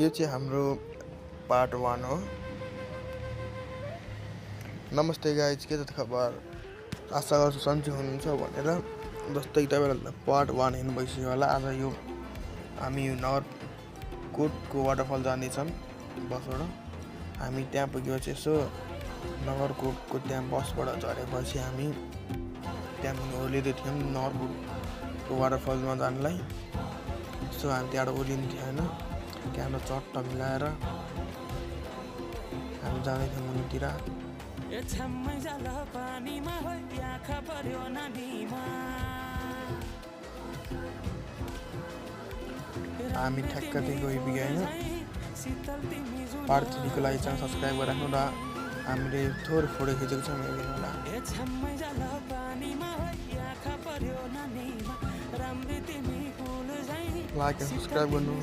यो चाहिँ हाम्रो पार्ट 1 हो। नमस्ते गाइज, के त खबर? आशा गर्छु सन्चै हुनुहुन्छ भनेर। जस्तै तपाईँहरूलाई पार्ट 1 हेर्नु भइसक्यो होला। आज यो हामी नगरकोटको वाटरफल जानेछौँ बसबाट। हामी त्यहाँ पुगेपछि यसो नगरकोटको त्यहाँ बसबाट झरेपछि हामी त्यहाँ ओर्लिँदै थियौँ नगरकोटको वाटरफलमा जानलाई। सो हामी त्यहाँबाट ओर्लिन्थ्यो होइन, क्यामेरा चट्ट मिलाएर हामी जाँदैथ्यौँ मुनितिर। हामी ठ्याक्क चाहिँ गइपुग्यो होइन। पार्ट 3 को लागि चाहिँ सब्सक्राइब गरिराख्नु र हामीले थोरै फोटो खिचेको छौँ हेर्नु होला। लाइक र सब्सक्राइब गर्नु।